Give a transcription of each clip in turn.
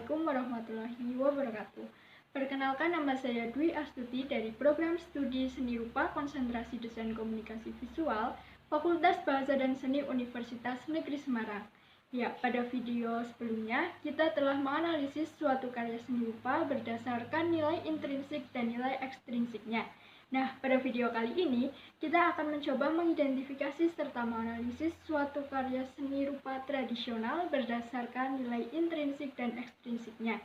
Assalamualaikum warahmatullahi wabarakatuh. Perkenalkan, nama saya Dwi Astuti dari Program Studi Seni Rupa Konsentrasi Desain Komunikasi Visual, Fakultas Bahasa dan Seni Universitas Negeri Semarang. Ya, pada video sebelumnya kita telah menganalisis suatu karya seni rupa berdasarkan nilai intrinsik dan nilai ekstrinsiknya. Nah, pada video kali ini, kita akan mencoba mengidentifikasi serta menganalisis suatu karya seni rupa tradisional berdasarkan nilai intrinsik dan ekstrinsiknya.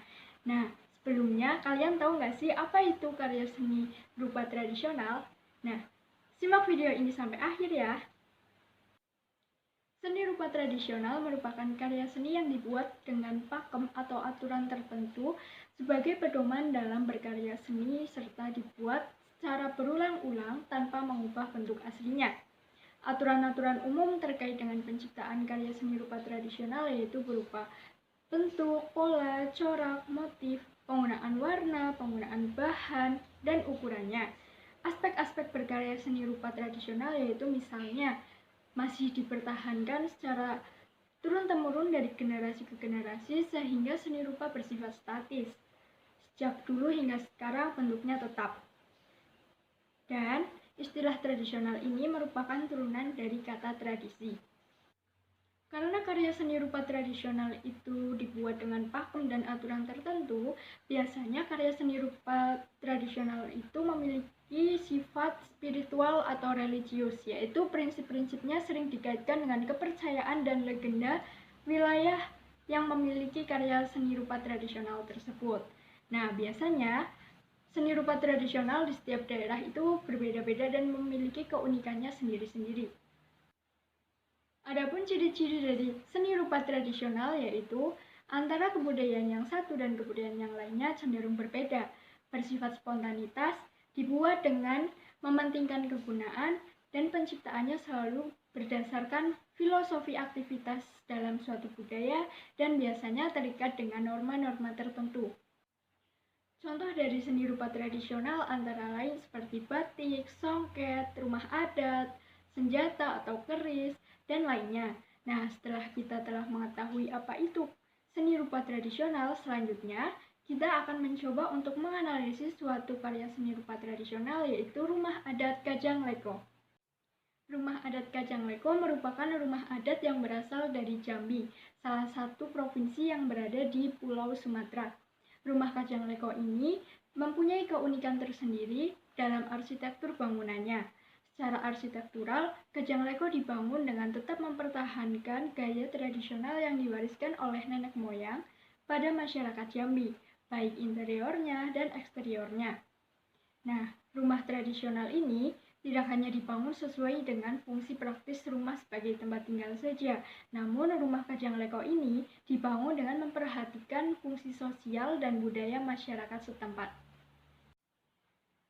Nah, sebelumnya, kalian tahu nggak sih apa itu karya seni rupa tradisional? Nah, simak video ini sampai akhir ya. Seni rupa tradisional merupakan karya seni yang dibuat dengan pakem atau aturan tertentu sebagai pedoman dalam berkarya seni serta dibuat secara berulang-ulang tanpa mengubah bentuk aslinya. Aturan-aturan umum terkait dengan penciptaan karya seni rupa tradisional yaitu berupa bentuk, pola, corak, motif, penggunaan warna, penggunaan bahan, dan ukurannya. Aspek-aspek berkarya seni rupa tradisional yaitu misalnya masih dipertahankan secara turun-temurun dari generasi ke generasi sehingga seni rupa bersifat statis. Sejak dulu hingga sekarang bentuknya tetap. Dan istilah tradisional ini merupakan turunan dari kata tradisi. Karena karya seni rupa tradisional itu dibuat dengan pakem dan aturan tertentu, biasanya karya seni rupa tradisional itu memiliki sifat spiritual atau religius, yaitu prinsip-prinsipnya sering dikaitkan dengan kepercayaan dan legenda wilayah yang memiliki karya seni rupa tradisional tersebut. Nah, biasanya seni rupa tradisional di setiap daerah itu berbeda-beda dan memiliki keunikannya sendiri-sendiri. Adapun ciri-ciri dari seni rupa tradisional yaitu antara kebudayaan yang satu dan kebudayaan yang lainnya cenderung berbeda, bersifat spontanitas, dibuat dengan mementingkan kegunaan, dan penciptaannya selalu berdasarkan filosofi aktivitas dalam suatu budaya dan biasanya terikat dengan norma-norma tertentu. Contoh dari seni rupa tradisional antara lain seperti batik, songket, rumah adat, senjata atau keris, dan lainnya. Nah, setelah kita telah mengetahui apa itu seni rupa tradisional, selanjutnya kita akan mencoba untuk menganalisis suatu karya seni rupa tradisional yaitu rumah adat Kajang Leko. Rumah adat Kajang Leko merupakan rumah adat yang berasal dari Jambi, salah satu provinsi yang berada di Pulau Sumatera. Rumah Kajang Leko ini mempunyai keunikan tersendiri dalam arsitektur bangunannya. Secara arsitektural, Kajang Leko dibangun dengan tetap mempertahankan gaya tradisional yang diwariskan oleh nenek moyang pada masyarakat Jambi, baik interiornya dan eksteriornya. Nah, rumah tradisional ini tidak hanya dibangun sesuai dengan fungsi praktis rumah sebagai tempat tinggal saja, namun rumah Kajang Leko ini dibangun dengan memperhatikan fungsi sosial dan budaya masyarakat setempat.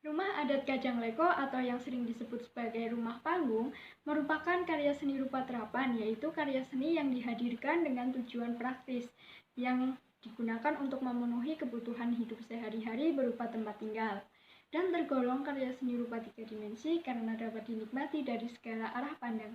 Rumah adat Kajang Leko atau yang sering disebut sebagai rumah panggung merupakan karya seni rupa terapan, yaitu karya seni yang dihadirkan dengan tujuan praktis yang digunakan untuk memenuhi kebutuhan hidup sehari-hari berupa tempat tinggal, dan tergolong karya seni rupa 3 dimensi karena dapat dinikmati dari segala arah pandang.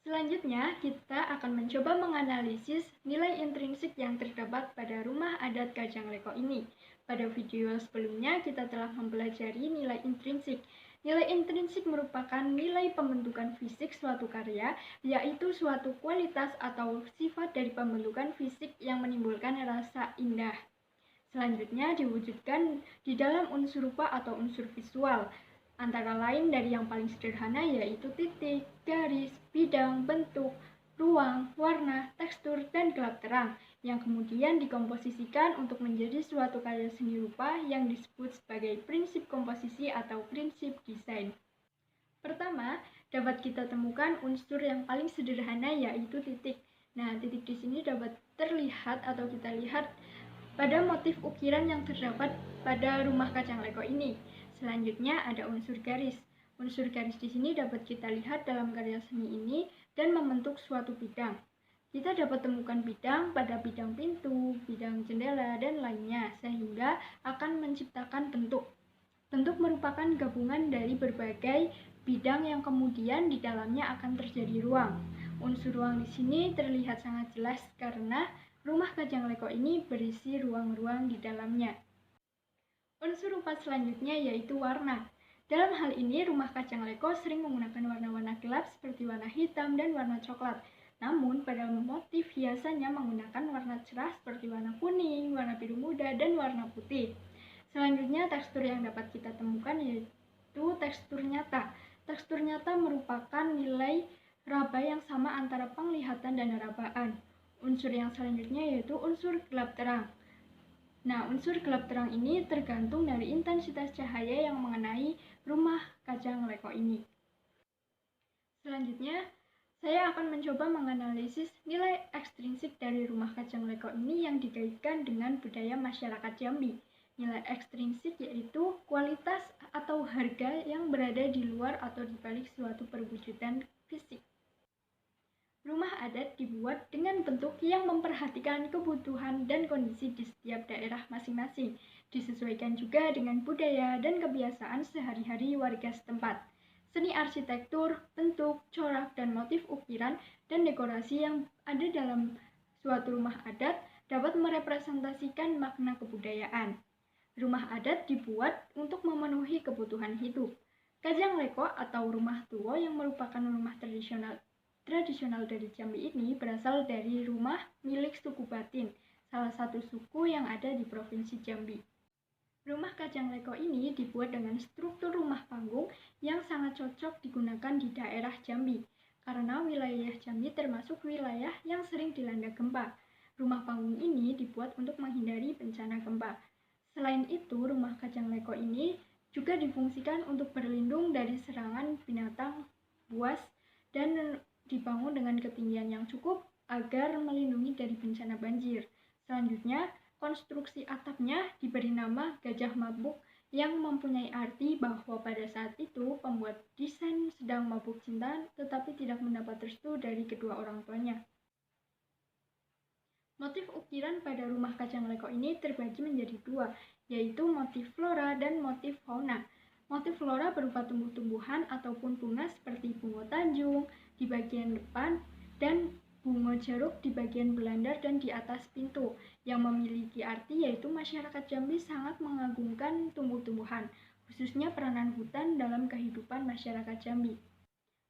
Selanjutnya, kita akan mencoba menganalisis nilai intrinsik yang terdapat pada rumah adat Kajang Leko ini. Pada video sebelumnya, kita telah mempelajari nilai intrinsik. Nilai intrinsik merupakan nilai pembentukan fisik suatu karya, yaitu suatu kualitas atau sifat dari pembentukan fisik yang menimbulkan rasa indah. Selanjutnya diwujudkan di dalam unsur rupa atau unsur visual, antara lain dari yang paling sederhana yaitu titik, garis, bidang, bentuk, ruang, warna, tekstur, dan gelap terang, yang kemudian dikomposisikan untuk menjadi suatu karya seni rupa yang disebut sebagai prinsip komposisi atau prinsip desain. Pertama, dapat kita temukan unsur yang paling sederhana yaitu titik. Nah, titik di sini dapat terlihat atau kita lihat pada motif ukiran yang terdapat pada rumah Kajang Leko ini. Selanjutnya ada unsur garis. Unsur garis di sini dapat kita lihat dalam karya seni ini dan membentuk suatu bidang. Kita dapat temukan bidang pada bidang pintu, bidang jendela, dan lainnya, sehingga akan menciptakan bentuk. Bentuk merupakan gabungan dari berbagai bidang yang kemudian di dalamnya akan terjadi ruang. Unsur ruang di sini terlihat sangat jelas karena Rumah Kajang Leko ini berisi ruang-ruang di dalamnya. Unsur rupa selanjutnya yaitu warna. Dalam hal ini, rumah Kajang Leko sering menggunakan warna-warna gelap seperti warna hitam dan warna coklat. Namun, pada motif hiasannya menggunakan warna cerah seperti warna kuning, warna biru muda, dan warna putih. Selanjutnya, tekstur yang dapat kita temukan yaitu tekstur nyata. Tekstur nyata merupakan nilai raba yang sama antara penglihatan dan rabaan. Unsur yang selanjutnya yaitu unsur gelap terang. Nah, unsur gelap terang ini tergantung dari intensitas cahaya yang mengenai rumah Kajang Leko ini. Selanjutnya, saya akan mencoba menganalisis nilai ekstrinsik dari rumah Kajang Leko ini yang dikaitkan dengan budaya masyarakat Jambi. Nilai ekstrinsik yaitu kualitas atau harga yang berada di luar atau di balik suatu perwujudan fisik. Rumah adat dibuat dengan bentuk yang memperhatikan kebutuhan dan kondisi di setiap daerah masing-masing, disesuaikan juga dengan budaya dan kebiasaan sehari-hari warga setempat. Seni arsitektur, bentuk, corak, dan motif ukiran dan dekorasi yang ada dalam suatu rumah adat dapat merepresentasikan makna kebudayaan. Rumah adat dibuat untuk memenuhi kebutuhan hidup. Kajang Leko atau rumah tua yang merupakan rumah tradisional dari Jambi ini berasal dari rumah milik suku Batin, salah satu suku yang ada di Provinsi Jambi. Rumah Kajang Leko ini dibuat dengan struktur rumah panggung yang sangat cocok digunakan di daerah Jambi, karena wilayah Jambi termasuk wilayah yang sering dilanda gempa. Rumah panggung ini dibuat untuk menghindari bencana gempa. Selain itu, rumah Kajang Leko ini juga difungsikan untuk berlindung dari serangan binatang buas dan dibangun dengan ketinggian yang cukup agar melindungi dari bencana banjir. Selanjutnya, konstruksi atapnya diberi nama Gajah Mabuk yang mempunyai arti bahwa pada saat itu pembuat desain sedang mabuk cinta tetapi tidak mendapat restu dari kedua orang tuanya. Motif ukiran pada rumah Kajang Leko ini terbagi menjadi dua, yaitu motif flora dan motif fauna. Motif flora berupa tumbuh-tumbuhan ataupun bunga seperti bunga tanjung di bagian depan dan bunga jeruk di bagian belandar dan di atas pintu, yang memiliki arti yaitu masyarakat Jambi sangat mengagungkan tumbuh-tumbuhan, khususnya peranan hutan dalam kehidupan masyarakat Jambi.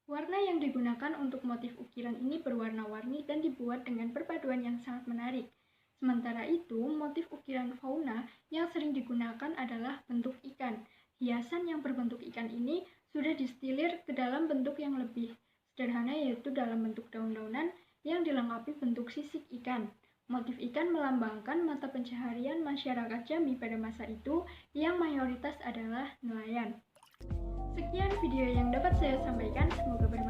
Warna yang digunakan untuk motif ukiran ini berwarna-warni dan dibuat dengan perpaduan yang sangat menarik. Sementara itu, motif ukiran fauna yang sering digunakan adalah bentuk ikan. Hiasan yang berbentuk ikan ini sudah distilir ke dalam bentuk yang lebih sederhana, yaitu dalam bentuk daun-daunan yang dilengkapi bentuk sisik ikan. Motif ikan melambangkan mata pencaharian masyarakat Jambi pada masa itu yang mayoritas adalah nelayan. Sekian video yang dapat saya sampaikan, semoga bermanfaat.